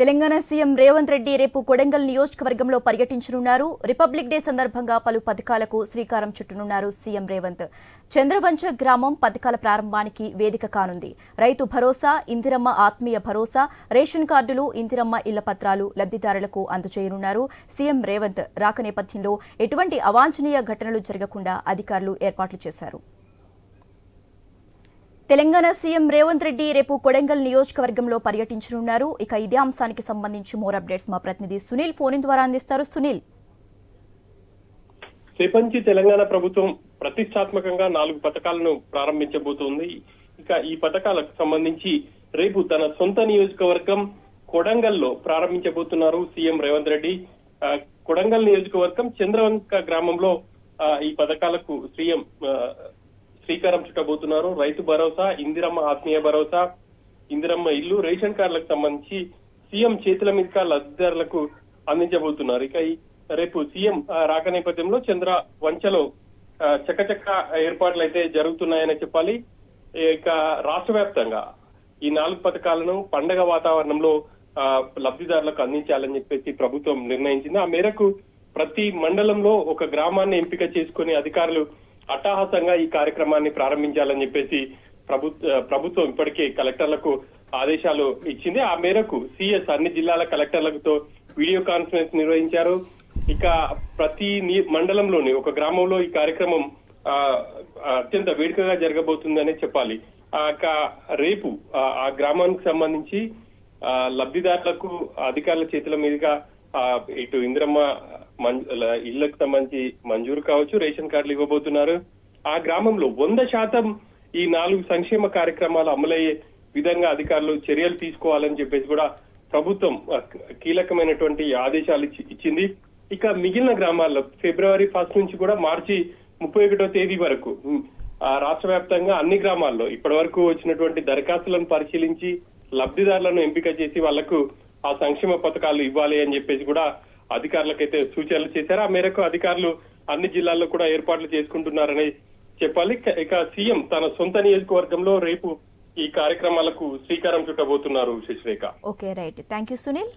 Telangana CM Revanth Reddy రేపు కొడంగల్ నియోజకవర్గంలో పర్యటించనున్నారు. రిపబ్లిక్ డే సందర్భంగా పలు పథకాలకు శ్రీకారం చుట్టనున్నారు సీఎం రేవంత్. చంద్రవంచ గ్రామం పథకాల ప్రారంభానికి వేదిక కానుంది. రైతు భరోసా, ఇందిరమ్మ ఆత్మీయ భరోసా, రేషన్ కార్డులు, ఇందిరమ్మ ఇళ్ల పత్రాలు లబ్ధిదారులకు అందజేయనున్నారు. సీఎం రేవంత్ రాక నేపథ్యంలో ఎటువంటి అవాంఛనీయ ఘటనలు జరగకుండా అధికారులు ఏర్పాట్లు చేశారు. తెలంగాణ సీఎం రేవంత్ రెడ్డి రేపు కొడంగల్ నియోజకవర్గంలో పర్యటించనున్నారు. ఇక ఇదే అంశానికి సంబంధించి మోర్ అప్డేట్స్ మా ప్రతినిధి సునీల్ ఫోన్ ద్వారా అందిస్తారు. సునీల్, రేపంచి తెలంగాణ ప్రభుత్వం ప్రతిష్టాత్మకంగా 4 పథకాలను ప్రారంభించబోతోంది. ఇక ఈ పథకాలకు సంబంధించి రేపు తన సొంత నియోజకవర్గం కొడంగల్లో ప్రారంభించబోతున్నారు సీఎం రేవంత్ రెడ్డి. కొడంగల్ నియోజకవర్గం చంద్రవంక గ్రామంలో ఈ పథకాలకు సీఎం శ్రీకారం చుట్టబోతున్నారు. రైతు భరోసా, ఇందిరమ్మ ఆత్మీయ భరోసా, ఇందిరమ్మ ఇల్లు, రేషన్ కార్డులకు సంబంధించి సీఎం చేతుల మీదుగా లబ్ధిదారులకు అందించబోతున్నారు. ఇక రేపు సీఎం రాక నేపథ్యంలో చంద్ర వంచలో చకచక ఏర్పాట్లు అయితే జరుగుతున్నాయని చెప్పాలి. ఇక రాష్ట్ర వ్యాప్తంగా ఈ 4 పథకాలను పండగ వాతావరణంలో లబ్ధిదారులకు అందించాలని చెప్పేసి ప్రభుత్వం నిర్ణయించింది. ఆ మేరకు ప్రతి మండలంలో ఒక గ్రామాన్ని ఎంపిక చేసుకుని అధికారులు అట్టహాసంగా ఈ కార్యక్రమాన్ని ప్రారంభించాలని చెప్పేసి ప్రభుత్వం ఇప్పటికే కలెక్టర్లకు ఆదేశాలు ఇచ్చింది. ఆ మేరకు సిఎస్ అన్ని జిల్లాల కలెక్టర్లతో వీడియో కాన్ఫరెన్స్ నిర్వహించారు. ఇక ప్రతి మండలంలోని ఒక గ్రామంలో ఈ కార్యక్రమం అత్యంత వేడుకగా జరగబోతుందనే చెప్పాలి. రేపు ఆ గ్రామానికి సంబంధించి లబ్ధిదారులకు అధికారుల చేతుల మీదుగా ఇటు ఇందిరమ్మ ఇళ్లకు సంబంధించి మంజూరు కావచ్చు, రేషన్ కార్డులు ఇవ్వబోతున్నారు. ఆ గ్రామంలో 100% ఈ 4 సంక్షేమ కార్యక్రమాలు అమలయ్యే విధంగా అధికారులు చర్యలు తీసుకోవాలని చెప్పేసి కూడా ప్రభుత్వం కీలకమైనటువంటి ఆదేశాలు ఇచ్చింది. ఇక మిగిలిన గ్రామాల్లో ఫిబ్రవరి 1 నుంచి కూడా మార్చి 31వ తేదీ వరకు రాష్ట్ర వ్యాప్తంగా అన్ని గ్రామాల్లో ఇప్పటి వరకు వచ్చినటువంటి దరఖాస్తులను పరిశీలించి లబ్ధిదారులను ఎంపిక చేసి వాళ్లకు ఆ సంక్షేమ పథకాలు ఇవ్వాలి అని చెప్పేసి కూడా అధికారులకైతే సూచనలు చేశారు. ఆ మేరకు అధికారులు అన్ని జిల్లాల్లో కూడా ఏర్పాట్లు చేసుకుంటున్నారని చెప్పాలి. ఇక సీఎం తన సొంత నియోజకవర్గంలో రేపు ఈ కార్యక్రమాలకు శ్రీకారం చుట్టబోతున్నారు. Sasirekha. Okay, right. Thank you Sunil.